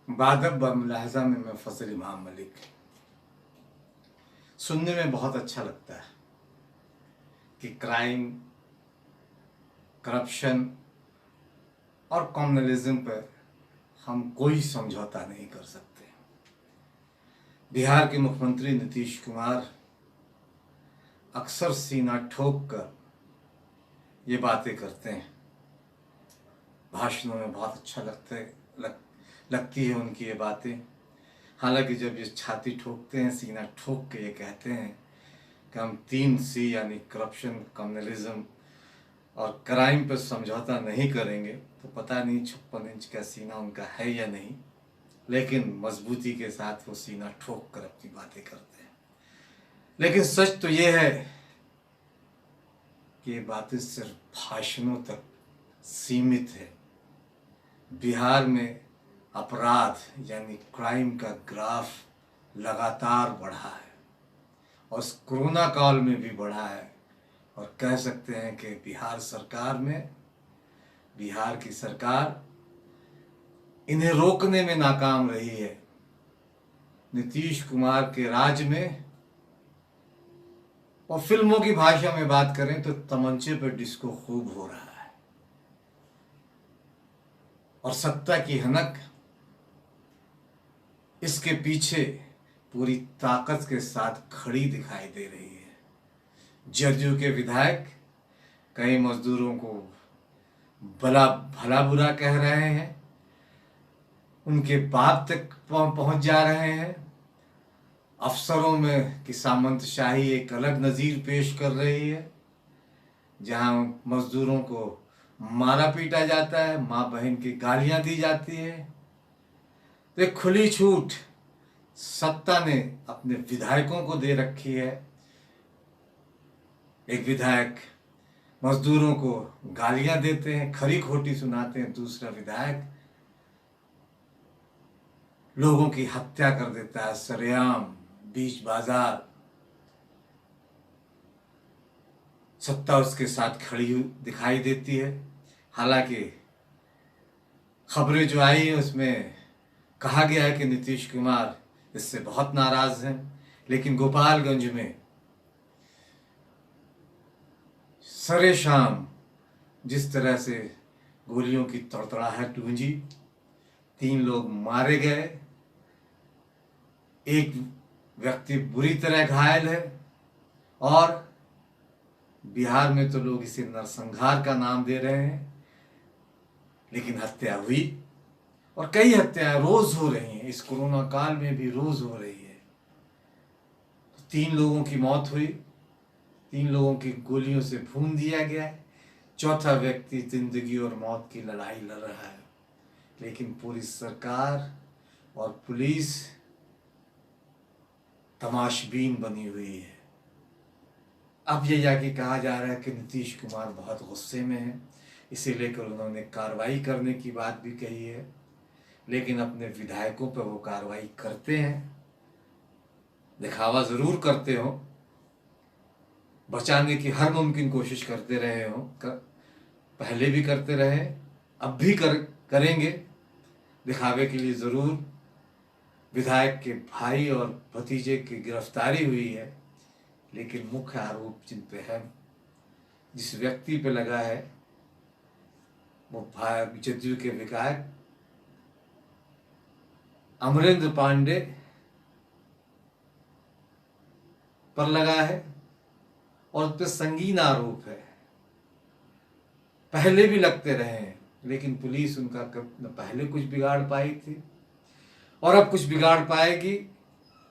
बादब व मुलाहजा में मैं फजल इमाम मलिक। सुनने में बहुत अच्छा लगता है कि क्राइम, करप्शन और कम्युनलिज्म पर हम कोई समझौता नहीं कर सकते। बिहार के मुख्यमंत्री नीतीश कुमार अक्सर सीना ठोक कर ये बातें करते हैं। भाषणों में बहुत अच्छा लगती है उनकी ये बातें। हालांकि जब ये छाती ठोकते हैं, सीना ठोक के ये कहते हैं कि हम 3C यानी करप्शन, कम्युनलिज्म और क्राइम पर समझौता नहीं करेंगे, तो पता नहीं 56 इंच का सीना उनका है या नहीं, लेकिन मजबूती के साथ वो सीना ठोक कर अपनी बातें करते हैं। लेकिन सच तो ये है कि ये बातें सिर्फ भाषणों तक सीमित है। बिहार में अपराध यानी क्राइम का ग्राफ लगातार बढ़ा है और इस कोरोना काल में भी बढ़ा है। और कह सकते हैं कि बिहार की सरकार इन्हें रोकने में नाकाम रही है। नीतीश कुमार के राज में, और फिल्मों की भाषा में बात करें तो तमंचे पर डिस्को खूब हो रहा है और सत्ता की हनक इसके पीछे पूरी ताकत के साथ खड़ी दिखाई दे रही है। जदयू के विधायक कई मजदूरों को भला बुरा कह रहे हैं, उनके बाप तक पहुंच जा रहे हैं। अफसरों में की सामंतशाही एक अलग नज़ीर पेश कर रही है, जहां मजदूरों को मारा पीटा जाता है, माँ बहन की गालियां दी जाती है। तो एक खुली छूट सत्ता ने अपने विधायकों को दे रखी है। एक विधायक मजदूरों को गालियां देते हैं, खरी खोटी सुनाते हैं, दूसरा विधायक लोगों की हत्या कर देता है सरेआम बीच बाजार। सत्ता उसके साथ खड़ी दिखाई देती है। हालांकि खबरें जो आई हैं उसमें कहा गया है कि नीतीश कुमार इससे बहुत नाराज हैं, लेकिन गोपालगंज में सरे शाम जिस तरह से गोलियों की तड़तड़ाहट गूंजी, 3 लोग मारे गए, एक व्यक्ति बुरी तरह घायल है, और बिहार में तो लोग इसे नरसंहार का नाम दे रहे हैं, लेकिन हत्या हुई और कई हत्याएं रोज हो रही हैं। इस कोरोना काल में भी रोज हो रही है। 3 लोगों की मौत हुई, 3 लोगों की गोलियों से भून दिया गया है, चौथा व्यक्ति जिंदगी और मौत की लड़ाई लड़ रहा है। लेकिन पूरी सरकार और पुलिस तमाशबीन बनी हुई है। अब ये जाके कहा जा रहा है कि नीतीश कुमार बहुत गुस्से में है, इसे लेकर उन्होंने कार्रवाई करने की बात भी कही है, लेकिन अपने विधायकों पर वो कार्रवाई करते हैं, दिखावा जरूर करते हो, बचाने की हर मुमकिन कोशिश करते रहे हो, पहले भी करते रहे, अब भी करेंगे। दिखावे के लिए जरूर विधायक के भाई और भतीजे की गिरफ्तारी हुई है, लेकिन मुख्य आरोप जिन पे है, जिस व्यक्ति पे लगा है, वो जदयू के विधायक अमरेंद्र पांडे पर लगा है और उस पर संगीन आरोप है। पहले भी लगते रहे हैं, लेकिन पुलिस उनका न पहले कुछ बिगाड़ पाई थी और अब कुछ बिगाड़ पाएगी,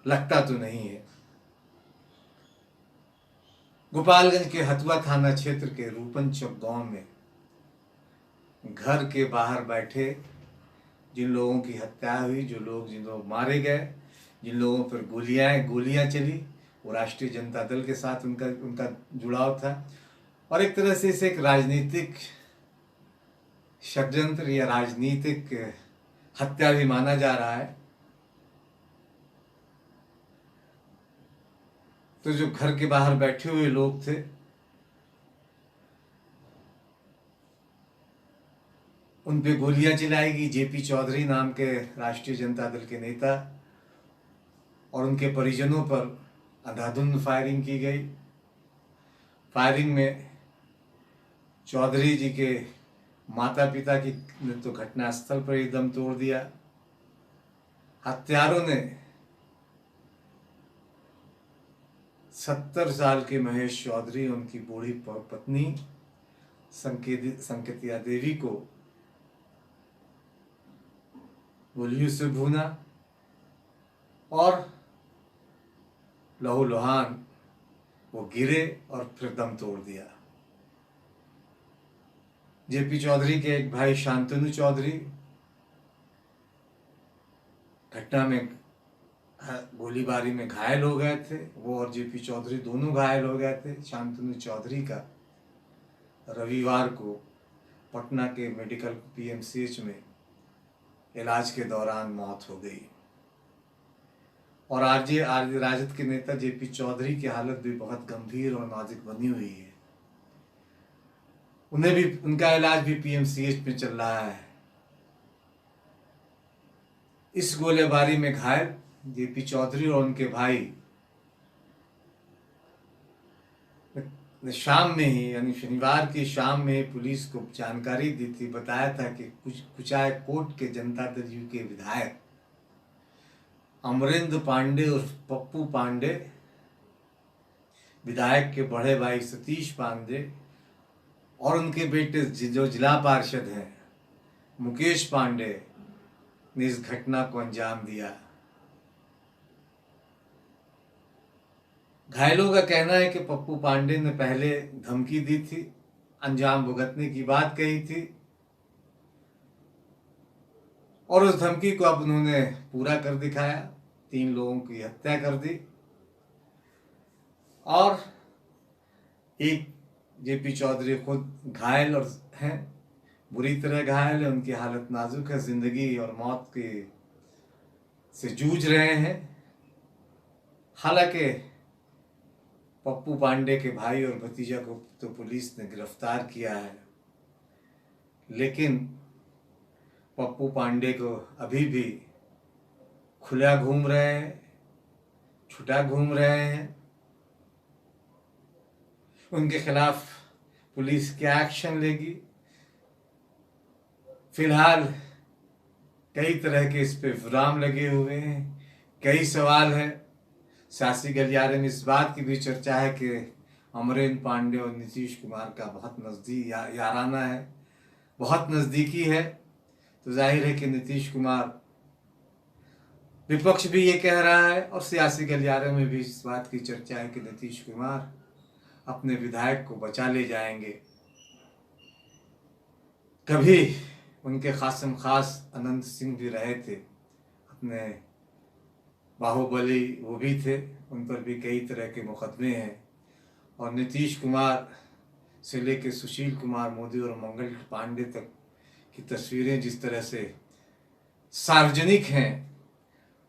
लगता तो नहीं है। गोपालगंज के हथुआ थाना क्षेत्र के रूपन चौक गांव में घर के बाहर बैठे जिन लोगों की हत्या हुई, जिन लोग मारे गए, जिन लोगों पर गोलियां चली, वो राष्ट्रीय जनता दल के साथ उनका जुड़ाव था और एक तरह से इसे एक राजनीतिक षड्यंत्र या राजनीतिक हत्या भी माना जा रहा है। तो जो घर के बाहर बैठे हुए लोग थे, उन पे गोलियां चलाई गई। जेपी चौधरी नाम के राष्ट्रीय जनता दल के नेता और उनके परिजनों पर अंधाधुंध फायरिंग की गई। फायरिंग में चौधरी जी के माता पिता की ने तो घटनास्थल पर ही दम तोड़ दिया। हत्यारों ने 70 साल के महेश चौधरी, उनकी बूढ़ी पत्नी संकेतिया देवी को गोलियों से भूना और लहूलुहान वो गिरे और फिर दम तोड़ दिया। जेपी चौधरी के एक भाई शांतनु चौधरी घटना में गोलीबारी में घायल हो गए थे। वो और जेपी चौधरी दोनों घायल हो गए थे। शांतनु चौधरी का रविवार को पटना के मेडिकल पीएमसीएच में इलाज के दौरान मौत हो गई। और आरजे राजद के नेता जेपी चौधरी की हालत भी बहुत गंभीर और नाजुक बनी हुई है। उन्हें भी, उनका इलाज भी पीएमसीएच में चल रहा है। इस गोलीबारी में घायल जेपी चौधरी और उनके भाई ने शाम में ही, यानी शनिवार की शाम में पुलिस को जानकारी दी थी। बताया था कि कुचायकोट के जनता दल यू के विधायक अमरेंद्र पांडे और पप्पू पांडे, विधायक के बड़े भाई सतीश पांडे और उनके बेटे जो जिला पार्षद हैं मुकेश पांडे ने इस घटना को अंजाम दिया। घायलों का कहना है कि पप्पू पांडे ने पहले धमकी दी थी, अंजाम भुगतने की बात कही थी और उस धमकी को अब उन्होंने पूरा कर दिखाया। 3 लोगों की हत्या कर दी और एक जेपी चौधरी खुद घायल और हैं, बुरी तरह घायल है। उनकी हालत नाजुक है, जिंदगी और मौत के से जूझ रहे हैं। हालांकि पप्पू पांडे के भाई और भतीजा को तो पुलिस ने गिरफ्तार किया है, लेकिन पप्पू पांडे को अभी भी खुला घूम रहे हैं, छुटा घूम रहे हैं। उनके खिलाफ पुलिस क्या एक्शन लेगी? फिलहाल कई तरह के इस पे विराम लगे हुए हैं, कई सवाल हैं। सियासी गलियारे में इस बात की भी चर्चा है कि अमरेंद्र पांडे और नीतीश कुमार का बहुत नज़दीक याराना है, बहुत नज़दीकी है। तो जाहिर है कि नीतीश कुमार, विपक्ष भी ये कह रहा है और सियासी गलियारे में भी इस बात की चर्चा है कि नीतीश कुमार अपने विधायक को बचा ले जाएंगे। कभी उनके खासम खास अनंत सिंह भी रहे थे, अपने बाहुबली वो भी थे, उन पर भी कई तरह के मुकदमे हैं। और नीतीश कुमार से लेकर सुशील कुमार मोदी और मंगल पांडे तक की तस्वीरें जिस तरह से सार्वजनिक हैं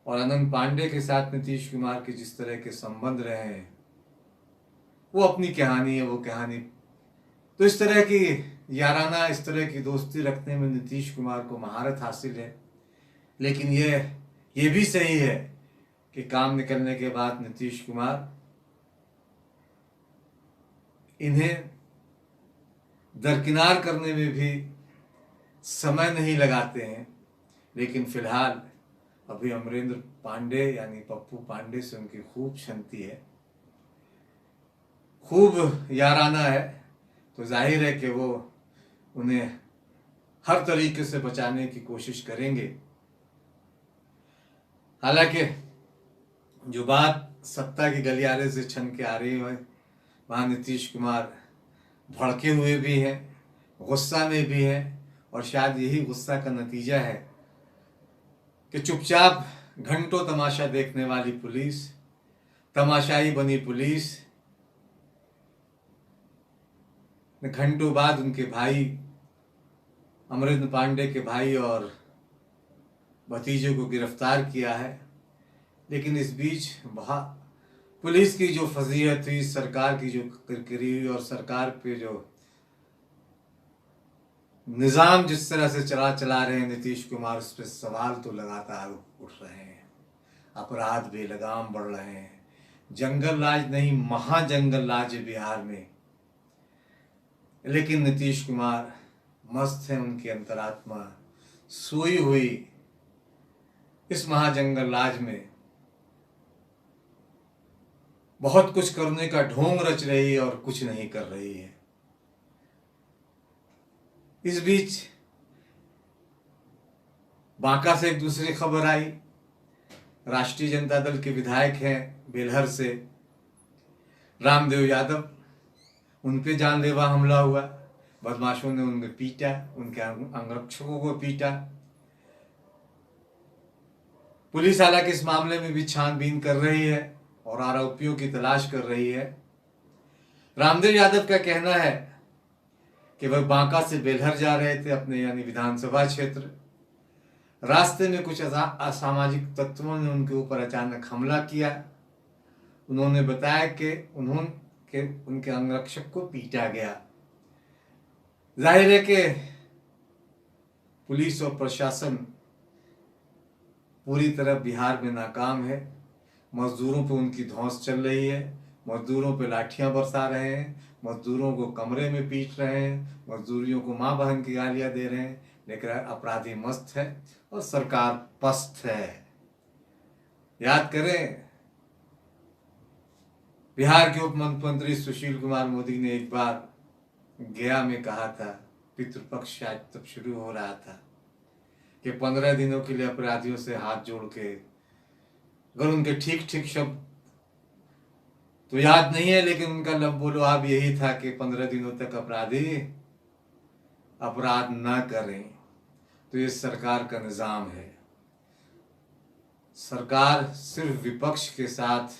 और अनंत पांडे के साथ नीतीश कुमार के जिस तरह के संबंध रहे हैं, वो अपनी कहानी है, वो कहानी। तो इस तरह की याराना, इस तरह की दोस्ती रखने में नीतीश कुमार को महारत हासिल है। लेकिन ये भी सही है कि काम निकलने के बाद नीतीश कुमार इन्हें दरकिनार करने में भी समय नहीं लगाते हैं। लेकिन फिलहाल अभी अमरेंद्र पांडे यानी पप्पू पांडे से उनकी खूब क्षंति है, खूब याराना है। तो जाहिर है कि वो उन्हें हर तरीके से बचाने की कोशिश करेंगे। हालांकि जो बात सत्ता के गलियारे से छन के आ रही है, वहाँ नीतीश कुमार भड़के हुए भी हैं, गुस्सा में भी हैं और शायद यही गुस्सा का नतीजा है कि चुपचाप घंटों तमाशा देखने वाली पुलिस, तमाशाई बनी पुलिस ने घंटों बाद उनके भाई अमरेंद्र पांडे के भाई और भतीजे को गिरफ्तार किया है। लेकिन इस बीच पुलिस की जो फजीहत हुई, सरकार की जो किरकिरी हुई और सरकार पे जो निज़ाम जिस तरह से चला रहे हैं नीतीश कुमार, उस पर सवाल तो लगातार उठ रहे हैं। अपराध बेलगाम बढ़ रहे हैं। जंगल राज नहीं, महाजंगल राज है बिहार में। लेकिन नीतीश कुमार मस्त है, उनकी अंतरात्मा सोई हुई इस महाजंगल राज में बहुत कुछ करने का ढोंग रच रही है और कुछ नहीं कर रही है। इस बीच बांका से एक दूसरी खबर आई। राष्ट्रीय जनता दल के विधायक हैं बेलहर से रामदेव यादव, उन पे जानलेवा हमला हुआ। बदमाशों ने उन्हें पीटा, उनके अंगरक्षकों को पीटा। पुलिस हालांकि इस मामले में भी छानबीन कर रही है और आरोपियों की तलाश कर रही है। रामदेव यादव का कहना है कि वह बांका से बेलहर जा रहे थे अपने यानी विधानसभा क्षेत्र। रास्ते में कुछ असामाजिक तत्वों ने उनके ऊपर अचानक हमला किया। उन्होंने बताया कि उनके अंगरक्षक को पीटा गया। जाहिर है कि पुलिस और प्रशासन पूरी तरह बिहार में नाकाम है। मजदूरों पर उनकी धौंस चल रही है। मजदूरों पे लाठियां बरसा रहे हैं, मजदूरों को कमरे में पीट रहे हैं, मजदूरियों को माँ बहन की गालियां दे रहे हैं। लेकिन अपराधी मस्त है और सरकार पस्त है। याद करें, बिहार के उप मुख्यमंत्री सुशील कुमार मोदी ने एक बार गया में कहा था, पितृपक्ष शायद तब शुरू हो रहा था, कि 15 दिनों के लिए अपराधियों से हाथ जोड़ के, अगर उनके ठीक ठीक शब्द तो याद नहीं है, लेकिन उनका लबोलुआब यही था कि 15 दिनों तक अपराधी अपराध ना करें। तो ये सरकार का निजाम है। सरकार सिर्फ विपक्ष के साथ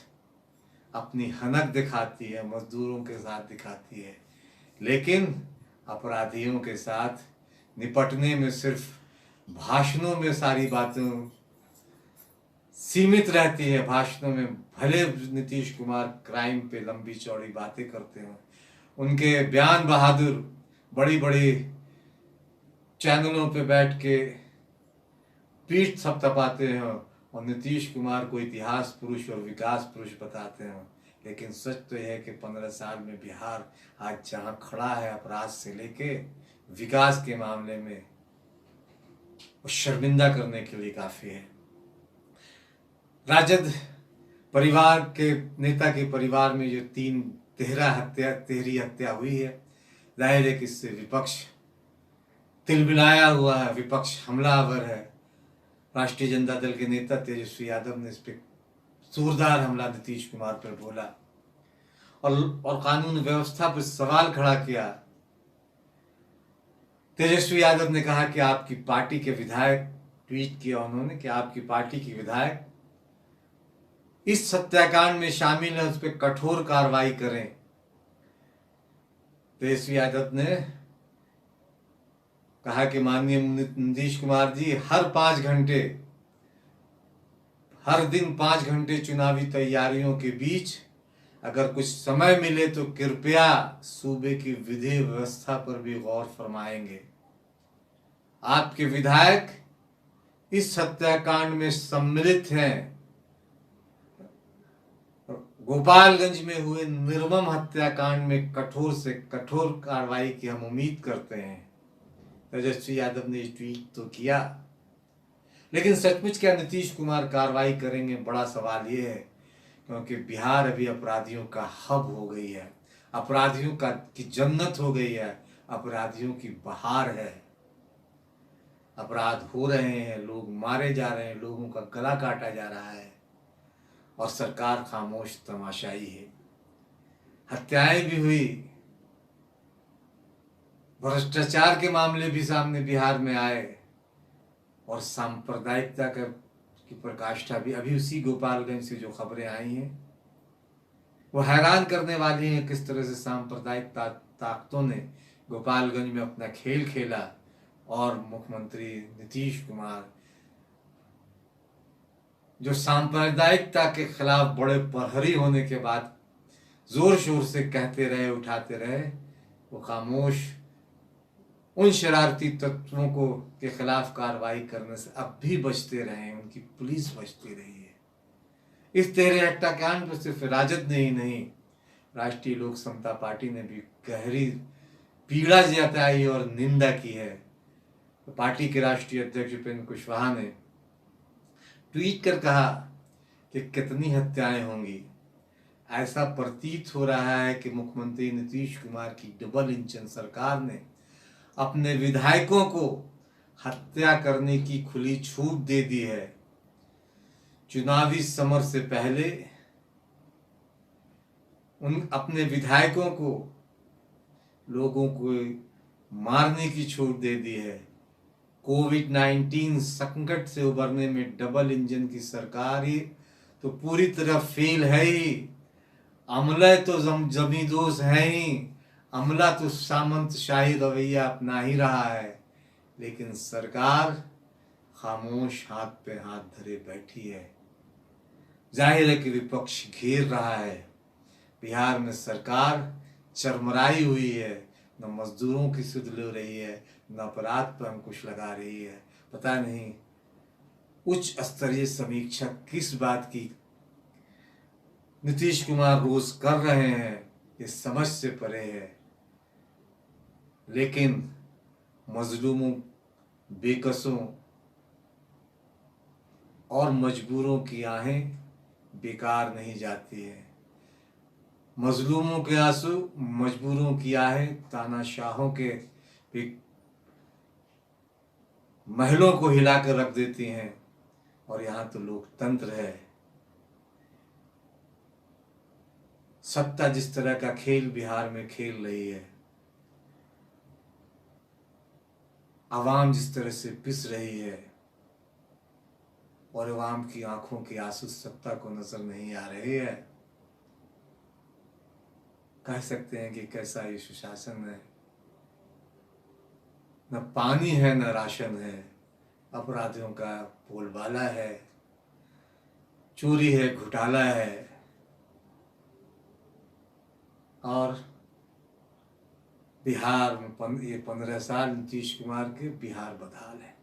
अपनी हनक दिखाती है, मजदूरों के साथ दिखाती है, लेकिन अपराधियों के साथ निपटने में सिर्फ भाषणों में सारी बातें सीमित रहती है। भाषणों में भले नीतीश कुमार क्राइम पे लंबी चौड़ी बातें करते हैं, उनके बयान बहादुर बड़ी बड़ी चैनलों पे बैठ के पीठ थपथपाते हैं और नीतीश कुमार को इतिहास पुरुष और विकास पुरुष बताते हैं। लेकिन सच तो यह है कि 15 साल में बिहार आज जहां खड़ा है अपराध से लेके विकास के मामले में, वो शर्मिंदा करने के लिए काफी है। राजद परिवार के नेता के परिवार में जो तेहरी हत्या हुई है, जाहिर है कि इससे विपक्ष तिलमिलाया हुआ है, विपक्ष हमलावर है। राष्ट्रीय जनता दल के नेता तेजस्वी यादव ने इस पर जोरदार हमला नीतीश कुमार पर बोला और कानून व्यवस्था पर सवाल खड़ा किया। तेजस्वी यादव ने कहा कि आपकी पार्टी के विधायक, ट्वीट किया उन्होंने कि आपकी पार्टी के विधायक इस हत्याकांड में शामिल है, उस पर कठोर कार्रवाई करें। तेजस्वी यादव ने कहा कि माननीय नीतीश कुमार जी, हर दिन 5 घंटे चुनावी तैयारियों के बीच अगर कुछ समय मिले तो कृपया सूबे की विधि व्यवस्था पर भी गौर फरमाएंगे। आपके विधायक इस हत्याकांड में सम्मिलित हैं। गोपालगंज में हुए निर्मम हत्याकांड में कठोर से कठोर कार्रवाई की हम उम्मीद करते हैं। तेजस्वी यादव ने ट्वीट तो किया, लेकिन सचमुच क्या नीतीश कुमार कार्रवाई करेंगे? बड़ा सवाल ये है, क्योंकि बिहार अभी अपराधियों का हब हो गई है, अपराधियों की जन्नत हो गई है, अपराधियों की बहार है। अपराध हो रहे हैं, लोग मारे जा रहे हैं, लोगों का गला काटा जा रहा है और सरकार खामोश तमाशाई है। हत्याएं भी हुई, भ्रष्टाचार के मामले भी सामने बिहार में आए और सांप्रदायिकता की प्रकाष्ठा भी। अभी उसी गोपालगंज से जो खबरें आई हैं वो हैरान करने वाली हैं, किस तरह से सांप्रदायिक ताकतों ने गोपालगंज में अपना खेल खेला और मुख्यमंत्री नीतीश कुमार जो सांप्रदायिकता के खिलाफ बड़े प्रहरी होने के बाद जोर शोर से कहते रहे, उठाते रहे, वो खामोश उन शरारती तत्वों को के खिलाफ कार्रवाई करने से अब भी बचते रहे, उनकी पुलिस बचती रही है। इस तेरे हत्याकांड पर सिर्फ राजद ने ही नहीं, राष्ट्रीय लोक समता पार्टी ने भी गहरी पीड़ा जताई और निंदा की है। तो पार्टी के राष्ट्रीय अध्यक्ष उपेंद्र कुशवाहा ने ट्वीट कर कहा कि कितनी हत्याएं होंगी। ऐसा प्रतीत हो रहा है कि मुख्यमंत्री नीतीश कुमार की डबल इंजन सरकार ने अपने विधायकों को हत्या करने की खुली छूट दे दी है। चुनावी समर से पहले उन अपने विधायकों को लोगों को मारने की छूट दे दी है। कोविड-19 संकट से उबरने में डबल इंजन की सरकार ही तो पूरी तरह फेल है ही। अमला तो जमींदोज है ही, अमला तो सामंतशाही रवैया अपना ही रहा है, लेकिन सरकार खामोश हाथ पे हाथ धरे बैठी है। जाहिर है कि विपक्ष घेर रहा है। बिहार में सरकार चरमराई हुई है, न मजदूरों की सुध ले रही है, न अपराध पर अंकुश लगा रही है। पता नहीं उच्च स्तरीय समीक्षा किस बात की नीतीश कुमार रोज कर रहे हैं, ये समझ से परे है। लेकिन मजलूमों, बेकसों और मजबूरों की आहें बेकार नहीं जाती है। मजलूमों के आंसू, मजबूरों की आहें तानाशाहों के महलों को हिलाकर रख देती हैं। और यहाँ तो लोकतंत्र है। सत्ता जिस तरह का खेल बिहार में खेल रही है, आवाम जिस तरह से पिस रही है, और आवाम की आंखों की आंसू सत्ता को नजर नहीं आ रहे है, कह सकते हैं कि कैसा ये सुशासन है। न पानी है, न राशन है, अपराधियों का बोलबाला है, चोरी है, घोटाला है, और बिहार में ये 15 साल नीतीश कुमार के बिहार बदहाल है।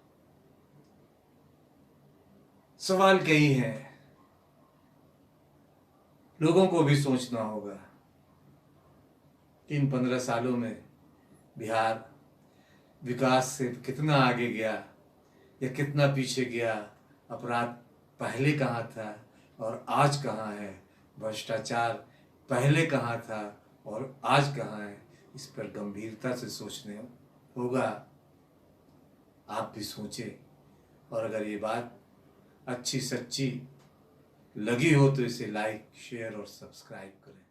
सवाल कई है, लोगों को भी सोचना होगा कि इन 15 सालों में बिहार विकास से कितना आगे गया या कितना पीछे गया। अपराध पहले कहाँ था और आज कहाँ है, भ्रष्टाचार पहले कहाँ था और आज कहाँ है, इस पर गंभीरता से सोचने होगा। आप भी सोचें, और अगर ये बात अच्छी सच्ची लगी हो तो इसे लाइक, शेयर और सब्सक्राइब करें।